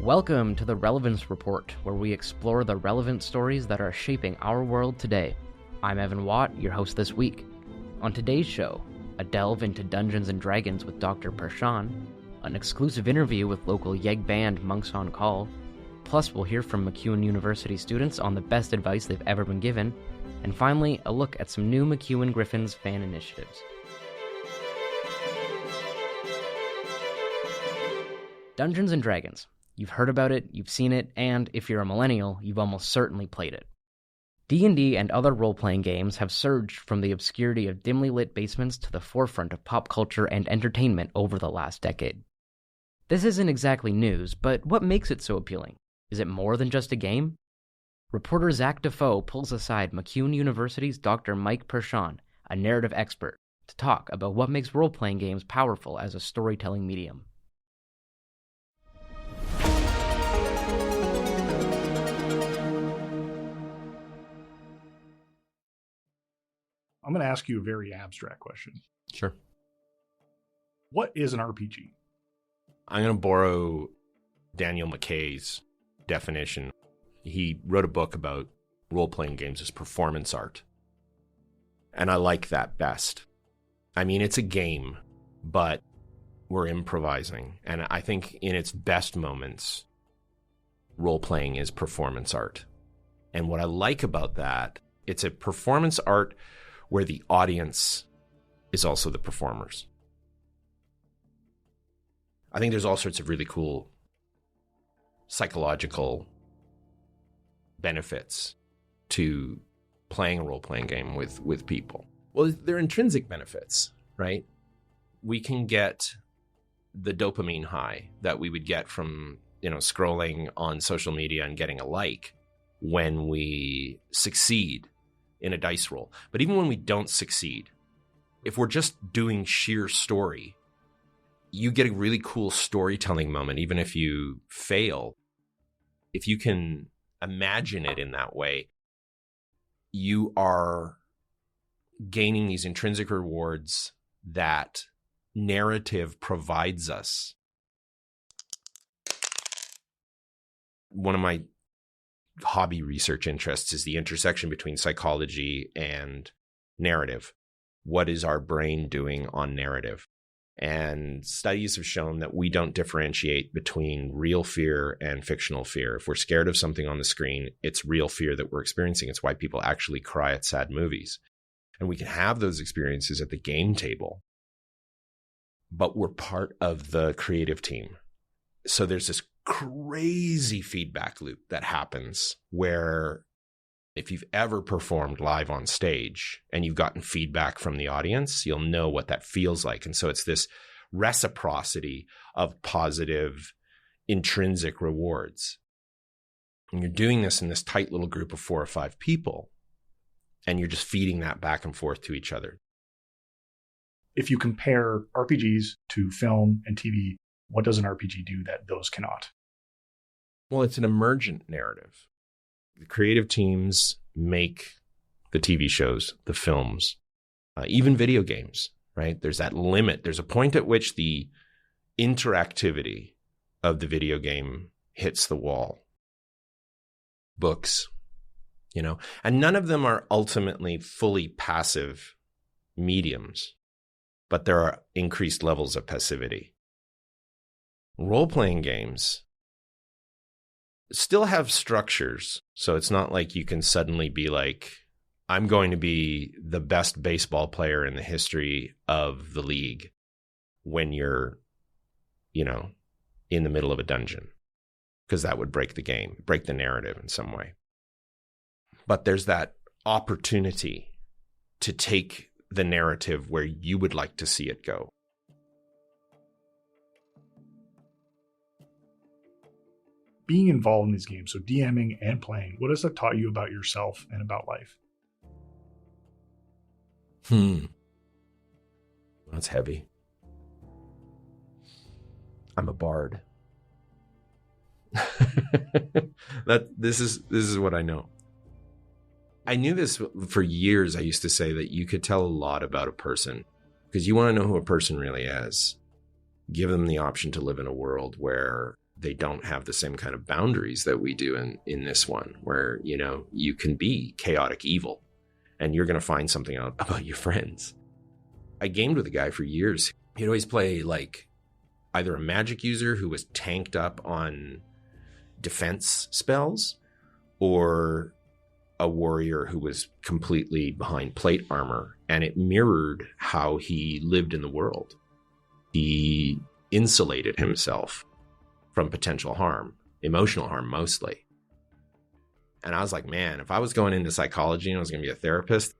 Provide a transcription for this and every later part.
Welcome to the Relevance Report, where we explore the relevant stories that are shaping our world today. I'm Evan Watt, your host this week. On today's show, a delve into Dungeons & Dragons with Dr. Pershan, an exclusive interview with local Yeg band Monks on Call, plus we'll hear from MacEwan University students on the best advice they've ever been given, and finally, a look at some new MacEwan Griffins fan initiatives. Dungeons & Dragons. You've heard about it, you've seen it, and if you're a millennial, you've almost certainly played it. D&D and other role-playing games have surged from the obscurity of dimly lit basements to the forefront of pop culture and entertainment over the last decade. This isn't exactly news, but what makes it so appealing? Is it more than just a game? Reporter Zach Defoe pulls aside MacEwan University's Dr. Mike Pershan, a narrative expert, to talk about what makes role-playing games powerful as a storytelling medium. I'm going to ask you a very abstract question. Sure. What is an RPG? I'm going to borrow Daniel McKay's definition. He wrote a book about role-playing games as performance art. And I like that best. I mean, it's a game, but we're improvising. And I think in its best moments, role-playing is performance art. And what I like about that, it's a performance art where the audience is also the performers. I think there's all sorts of really cool psychological benefits to playing a role-playing game with people. Well, they're intrinsic benefits, right? We can get the dopamine high that we would get from, scrolling on social media and getting a like when we succeed in a dice roll. But even when we don't succeed, if we're just doing sheer story, you get a really cool storytelling moment, even if you fail. If you can imagine it in that way, you are gaining these intrinsic rewards that narrative provides us. One of my hobby research interests is the intersection between psychology and narrative. What is our brain doing on narrative? And studies have shown that we don't differentiate between real fear and fictional fear. If we're scared of something on the screen, it's real fear that we're experiencing. It's why people actually cry at sad movies. And we can have those experiences at the game table, but we're part of the creative team. So there's this crazy feedback loop that happens where if you've ever performed live on stage and you've gotten feedback from the audience, you'll know what that feels like. And so it's this reciprocity of positive intrinsic rewards. And you're doing this in this tight little group of 4 or 5 people, and you're just feeding that back and forth to each other. If you compare RPGs to film and TV, what does an RPG do that those cannot? Well, it's an emergent narrative. The creative teams make the TV shows, the films, even video games, right? There's that limit. There's a point at which the interactivity of the video game hits the wall. Books, and none of them are ultimately fully passive mediums, but there are increased levels of passivity. Role-playing games still have structures. So it's not like you can suddenly be like, I'm going to be the best baseball player in the history of the league when you're, in the middle of a dungeon, because that would break the game, break the narrative in some way. But there's that opportunity to take the narrative where you would like to see it go. Being involved in these games, so DMing and playing, what has that taught you about yourself and about life? That's heavy. I'm a bard. This is what I know. I knew this for years. I used to say that you could tell a lot about a person because you want to know who a person really is. Give them the option to live in a world where they don't have the same kind of boundaries that we do in this one, where, you know, you can be chaotic evil and you're going to find something out about your friends. I gamed with a guy for years. He'd always play like either a magic user who was tanked up on defense spells, or a warrior who was completely behind plate armor, and it mirrored how he lived in the world. He insulated himself from potential harm, emotional harm mostly. And I was like, man, if I was going into psychology and I was going to be a therapist,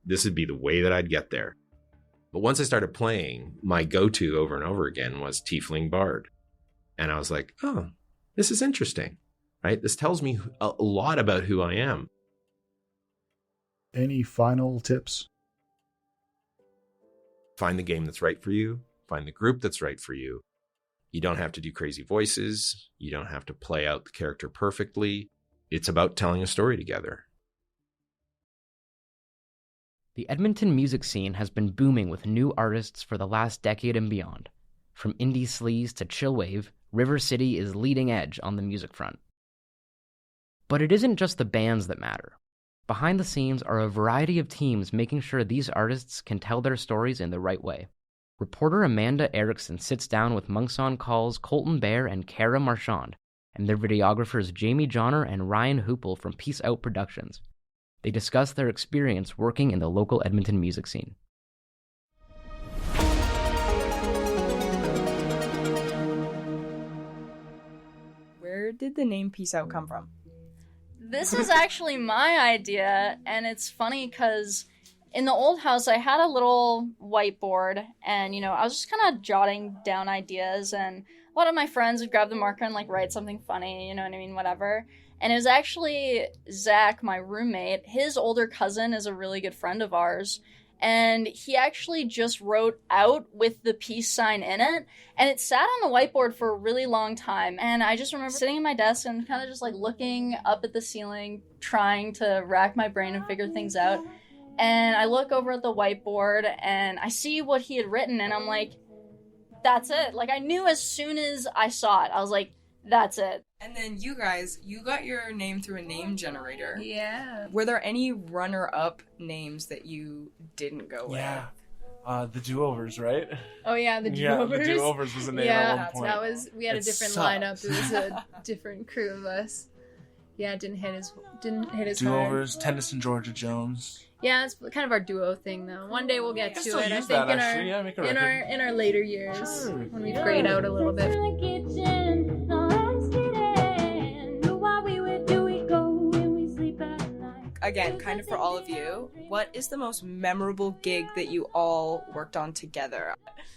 this would be the way that I'd get there. But once I started playing, my go-to over and over again was Tiefling Bard. And I was like, oh, this is interesting, right? This tells me a lot about who I am. Any final tips? Find the game that's right for you. Find the group that's right for you. You don't have to do crazy voices. You don't have to play out the character perfectly. It's about telling a story together. The Edmonton music scene has been booming with new artists for the last decade and beyond. From indie sleaze to chillwave, River City is leading edge on the music front. But it isn't just the bands that matter. Behind the scenes are a variety of teams making sure these artists can tell their stories in the right way. Reporter Amanda Erickson sits down with Monks on Call's Colton Bear and Kara Marchand, and their videographers Jamie Johnner and Ryan Hoople from Peace Out Productions. They discuss their experience working in the local Edmonton music scene. Where did the name Peace Out come from? This is actually my idea, and it's funny because in the old house I had a little whiteboard, and I was just kind of jotting down ideas, and a lot of my friends would grab the marker and like write something funny, you know what I mean, whatever. And it was actually Zach, my roommate. His older cousin is a really good friend of ours, and he actually just wrote out with the peace sign in it, and it sat on the whiteboard for a really long time. And I just remember sitting at my desk and kind of just like looking up at the ceiling, trying to rack my brain and figure things out. And I look over at the whiteboard and I see what he had written, and I'm like, that's it. Like, I knew as soon as I saw it, I was like, that's it. And then you guys, you got your name through a name generator. Yeah. Were there any runner-up names that you didn't go with? Yeah. The Do-Overs, right? Oh yeah, the Yeah, Do-Overs. the Do-Overs was a name at one point. That was, we had a It different sucks. lineup. It was a different crew of us. Yeah, it didn't hit as hard. Do-Overs, Tennyson Georgia Jones. Yeah, it's kind of our duo thing though. One day we'll get can to still it. I use think that, actually. Yeah, make a record. in our later years, Sure. when we've grayed out a little bit. Again, kind of for all of you, what is the most memorable gig that you all worked on together?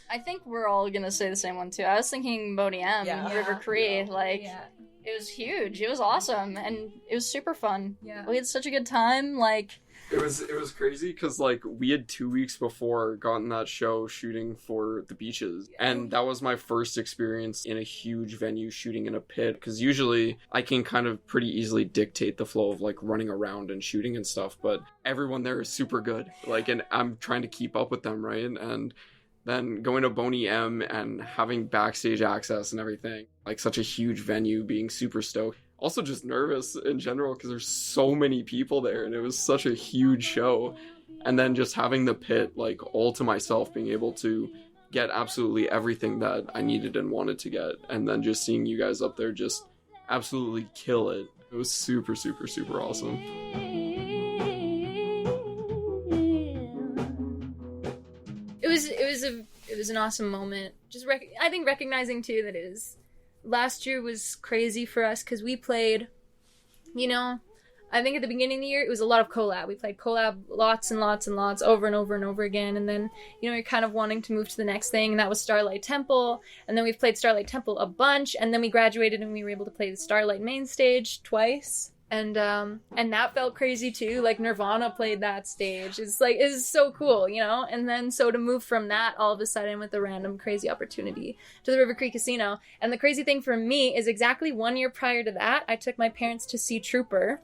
I think we're all gonna say the same one too. I was thinking Bodie M, Yeah. River Cree, like Yeah. it was huge. It was awesome, and it was super fun. Yeah. We had such a good time. Like, It was crazy because like we had 2 weeks before gotten that show shooting for the beaches, and that was my first experience in a huge venue shooting in a pit, because usually I can kind of pretty easily dictate the flow of like running around and shooting and stuff, but everyone there is super good, like, and I'm trying to keep up with them, right? And then going to Boney M and having backstage access and everything, like such a huge venue, being super stoked. Also just nervous in general because there's so many people there and it was such a huge show. And then just having the pit like all to myself, being able to get absolutely everything that I needed and wanted to get. And then just seeing you guys up there just absolutely kill it. It was super, super, super awesome. It was an awesome moment. Just I think recognizing too that it is. Last year was crazy for us because we played, I think at the beginning of the year, it was a lot of collab. We played collab lots and lots and lots over and over and over again. And then, you're kind of wanting to move to the next thing. And that was Starlight Temple. And then we've played Starlight Temple a bunch. And then we graduated and we were able to play the Starlight main stage twice. And that felt crazy too. Like Nirvana played that stage. It's so cool, And then so to move from that all of a sudden with a random crazy opportunity to the River Cree Casino. And the crazy thing for me is exactly 1 year prior to that, I took my parents to see Trooper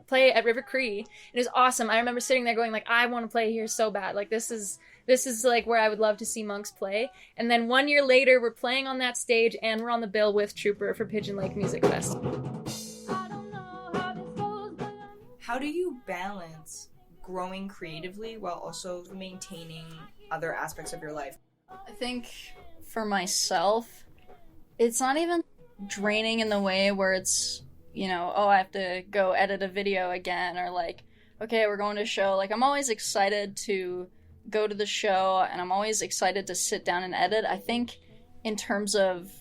play at River Cree. It was awesome. I remember sitting there going like, I want to play here so bad. Like this is this is like where I would love to see monks play. And then 1 year later, we're playing on that stage and we're on the bill with Trooper for Pigeon Lake Music Fest. How do you balance growing creatively while also maintaining other aspects of your life? I think for myself, it's not even draining in the way where it's, you know, oh, I have to go edit a video again, or like, okay, we're going to a show. Like, I'm always excited to go to the show, and I'm always excited to sit down and edit. I think in terms of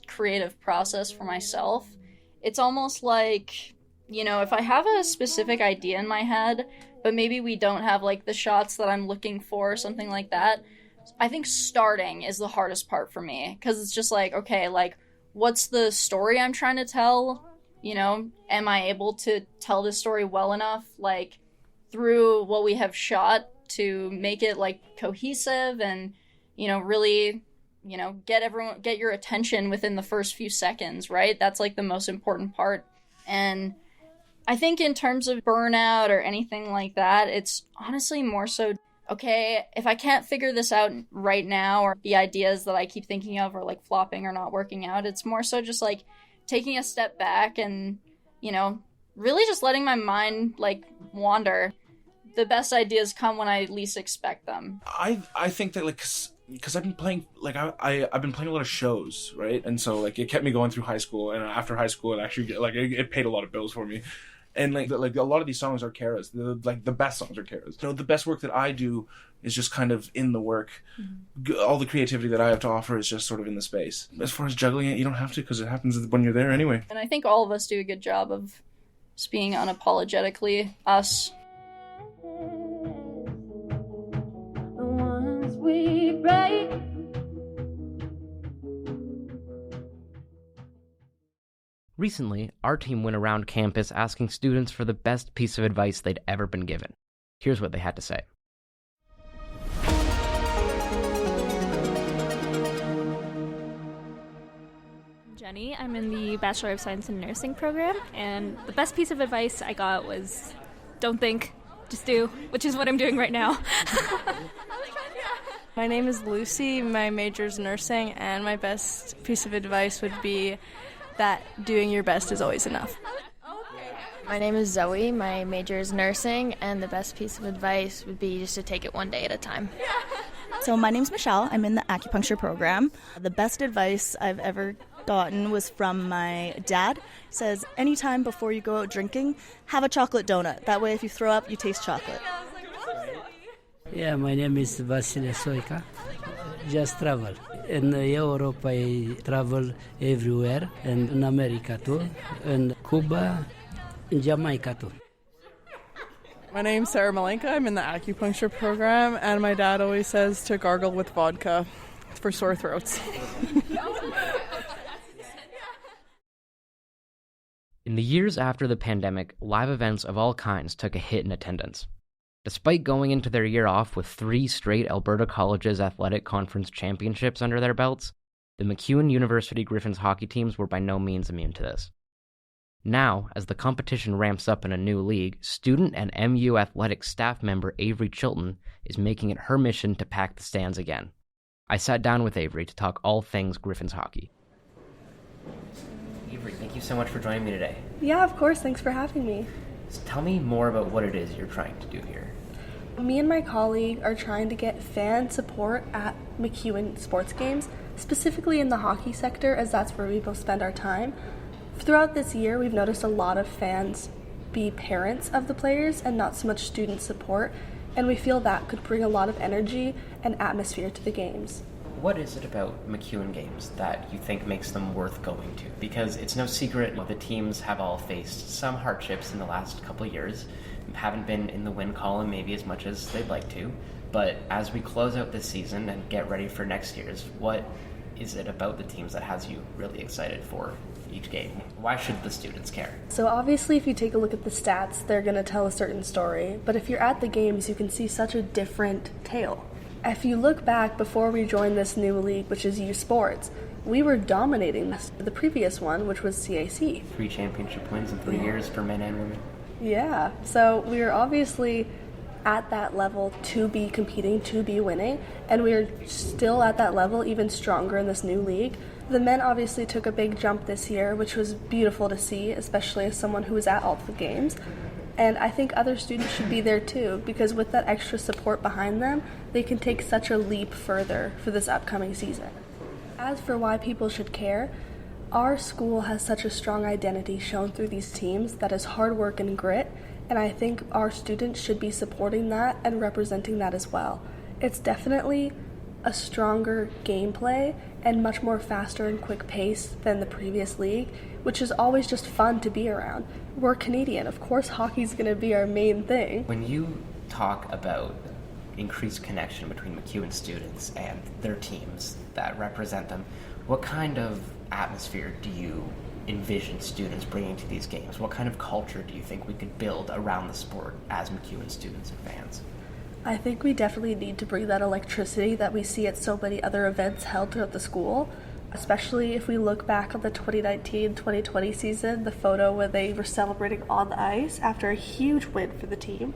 creative process for myself, it's almost like, you know, if I have a specific idea in my head, but maybe we don't have like the shots that I'm looking for or something like that, I think starting is the hardest part for me, because it's just like, okay, like, what's the story I'm trying to tell? You know, am I able to tell this story well enough, like, through what we have shot to make it, like, cohesive and, you know, really, you know, get your attention within the first few seconds, right? That's, like, the most important part. And I think in terms of burnout or anything like that, it's honestly more so, okay, if I can't figure this out right now, or the ideas that I keep thinking of are like flopping or not working out, it's more so just like taking a step back and, you know, really just letting my mind like wander. The best ideas come when I least expect them. I think that, like, because I've been playing, like, I've been playing a lot of shows, right? And so, like, it kept me going through high school, and after high school, it actually, like, it paid a lot of bills for me. And like a lot of these songs are Kara's. Like, the best songs are Kara's. You know, the best work that I do is just kind of in the work. Mm-hmm. All the creativity that I have to offer is just sort of in the space. As far as juggling it, you don't have to, because it happens when you're there anyway. And I think all of us do a good job of just being unapologetically us. The ones we break. Recently, our team went around campus asking students for the best piece of advice they'd ever been given. Here's what they had to say. Jenny, I'm in the Bachelor of Science in Nursing program, and the best piece of advice I got was, don't think, just do, which is what I'm doing right now. My name is Lucy, my major is nursing, and my best piece of advice would be that doing your best is always enough. My name is Zoe, my major is nursing, and the best piece of advice would be just to take it one day at a time. So my name's Michelle, I'm in the acupuncture program. The best advice I've ever gotten was from my dad. He says, anytime before you go out drinking, have a chocolate donut. That way if you throw up, you taste chocolate. Yeah, my name is Vasile Soica. Just travel. In Europe, I travel everywhere, and in America too, and Cuba, and Jamaica too. My name's Sarah Malenka. I'm in the acupuncture program, and my dad always says to gargle with vodka for sore throats. In the years after the pandemic, live events of all kinds took a hit in attendance. Despite going into their year off with 3 straight Alberta Colleges Athletic Conference championships under their belts, the MacEwan University Griffins hockey teams were by no means immune to this. Now, as the competition ramps up in a new league, student and MU athletics staff member Avery Chilton is making it her mission to pack the stands again. I sat down with Avery to talk all things Griffins hockey. Avery, thank you so much for joining me today. Yeah, of course. Thanks for having me. So tell me more about what it is you're trying to do here. Me and my colleague are trying to get fan support at MacEwan sports games, specifically in the hockey sector, as that's where we both spend our time. Throughout this year, we've noticed a lot of fans be parents of the players and not so much student support, and we feel that could bring a lot of energy and atmosphere to the games. What is it about MacEwan games that you think makes them worth going to? Because it's no secret the teams have all faced some hardships in the last couple of years, haven't been in the win column maybe as much as they'd like to, but as we close out this season and get ready for next year's, what is it about the teams that has you really excited for each game? Why should the students care? So obviously if you take a look at the stats, they're going to tell a certain story, but if you're at the games, you can see such a different tale. If you look back before we joined this new league, which is U Sports, we were dominating the previous one, which was CAC. 3 championship wins in 3 years for men and women. Yeah, so we were obviously at that level to be competing, to be winning, and we are still at that level, even stronger in this new league. The men obviously took a big jump this year, which was beautiful to see, especially as someone who was at all the games. And I think other students should be there too, because with that extra support behind them, they can take such a leap further for this upcoming season. As for why people should care, our school has such a strong identity shown through these teams that is hard work and grit, and I think our students should be supporting that and representing that as well. It's definitely a stronger gameplay and much more faster and quick pace than the previous league, which is always just fun to be around. We're Canadian, of course hockey's going to be our main thing. When you talk about increased connection between MacEwan students and their teams that represent them, what kind of atmosphere do you envision students bringing to these games? What kind of culture do you think we could build around the sport as MacEwan students and fans? I think we definitely need to bring that electricity that we see at so many other events held throughout the school, especially if we look back on the 2019-2020 season, the photo where they were celebrating on the ice after a huge win for the team.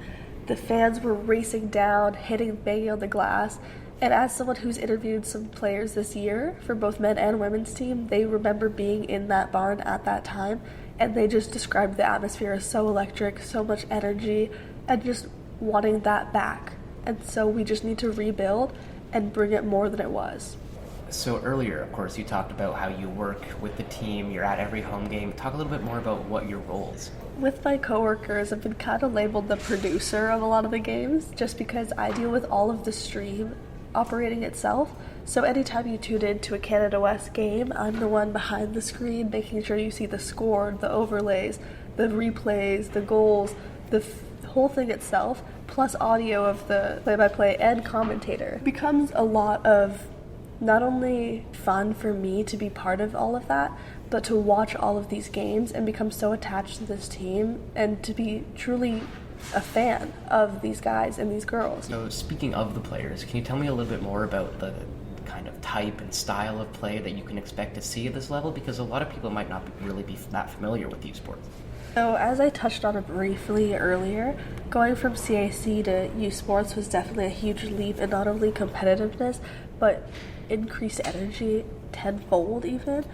The fans were racing down, banging on the glass, and as someone who's interviewed some players this year for both men and women's team, they remember being in that barn at that time, and they just described the atmosphere as so electric, so much energy, and just wanting that back. And so we just need to rebuild and bring it more than it was. So earlier, of course, you talked about how you work with the team, you're at every home game. Talk a little bit more about what your role is. With my coworkers, I've been kind of labeled the producer of a lot of the games, just because I deal with all of the stream operating itself. So anytime you tune in to a Canada West game, I'm the one behind the screen making sure you see the score, the overlays, the replays, the goals, the whole thing itself, plus audio of the play-by-play and commentator. It becomes a lot of not only fun for me to be part of all of that, but to watch all of these games and become so attached to this team and to be truly a fan of these guys and these girls. So speaking of the players, can you tell me a little bit more about the kind of type and style of play that you can expect to see at this level? Because a lot of people might not really be that familiar with these sports. So as I touched on it briefly earlier, going from CAC to U Sports was definitely a huge leap in not only competitiveness, but increased energy tenfold even.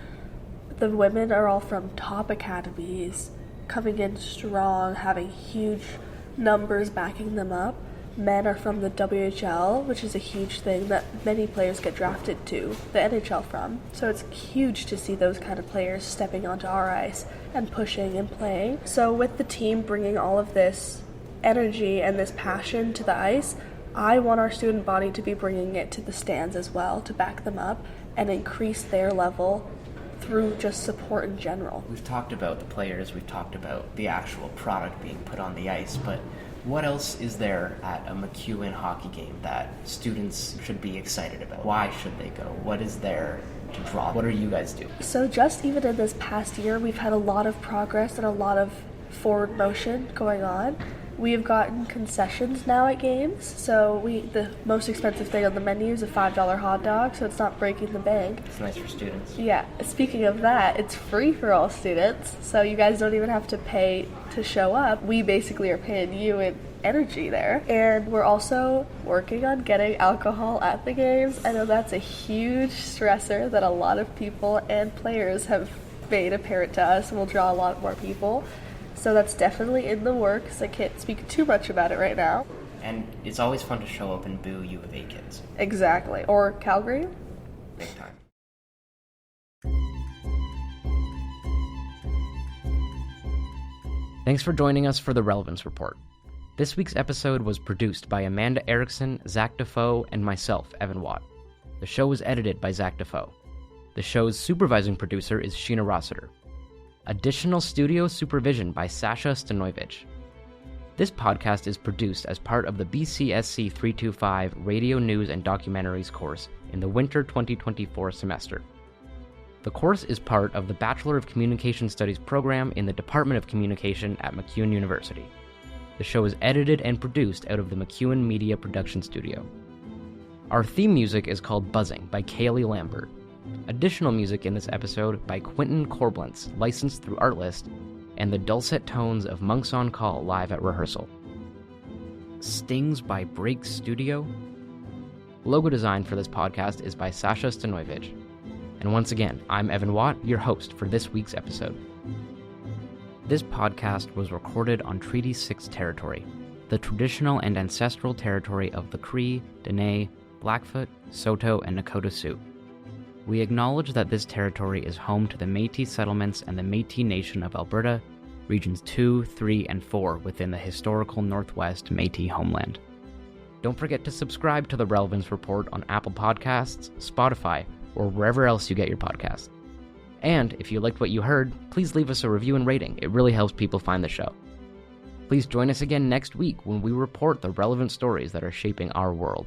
The women are all from top academies, coming in strong, having huge numbers backing them up. Men are from the WHL, which is a huge thing that many players get drafted to the NHL from. So it's huge to see those kind of players stepping onto our ice and pushing and playing. So with the team bringing all of this energy and this passion to the ice, I want our student body to be bringing it to the stands as well, to back them up and increase their level through just support in general. We've talked about the players, we've talked about the actual product being put on the ice, but what else is there at a MacEwan hockey game that students should be excited about? Why should they go? What is there to draw? What are you guys doing? So just even in this past year, we've had a lot of progress and a lot of forward motion going on. We have gotten concessions now at games, so the most expensive thing on the menu is a $5 hot dog, so it's not breaking the bank. It's nice for students. Yeah, speaking of that, it's free for all students, so you guys don't even have to pay to show up. We basically are paying you in energy there. And we're also working on getting alcohol at the games. I know that's a huge stressor that a lot of people and players have made apparent to us and will draw a lot more people. So that's definitely in the works. I can't speak too much about it right now. And it's always fun to show up and boo U of A kids. Exactly. Or Calgary. Big time. Thanks for joining us for the Relevance Report. This week's episode was produced by Amanda Erickson, Zach Defoe, and myself, Evan Watt. The show was edited by Zach Defoe. The show's supervising producer is Sheena Rossiter. Additional studio supervision by Sasha Stanovich. This podcast is produced as part of the BCSC 325 Radio News and Documentaries course in the winter 2024 semester. The course is part of the Bachelor of Communication Studies program in the Department of Communication at MacEwan University. The show is edited and produced out of the MacEwan Media Production Studio. Our theme music is called Buzzing by Kaylee Lambert. Additional music in this episode by Quentin Corblentz, licensed through Artlist, and the dulcet tones of Monks on Call live at rehearsal. Stings by Break Studio. Logo design for this podcast is by Sasha Stanojevic. And once again, I'm Evan Watt, your host for this week's episode. This podcast was recorded on Treaty 6 territory, the traditional and ancestral territory of the Cree, Dene, Blackfoot, Saulteaux, and Nakota Sioux. We acknowledge that this territory is home to the Métis settlements and the Métis Nation of Alberta, Regions 2, 3, and 4 within the historical Northwest Métis homeland. Don't forget to subscribe to the Relevance Report on Apple Podcasts, Spotify, or wherever else you get your podcasts. And if you liked what you heard, please leave us a review and rating. It really helps people find the show. Please join us again next week when we report the relevant stories that are shaping our world.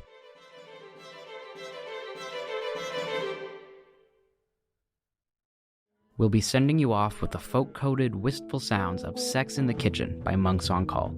We'll be sending you off with the folk-coded, wistful sounds of Sex in the Kitchen by Monks on Call.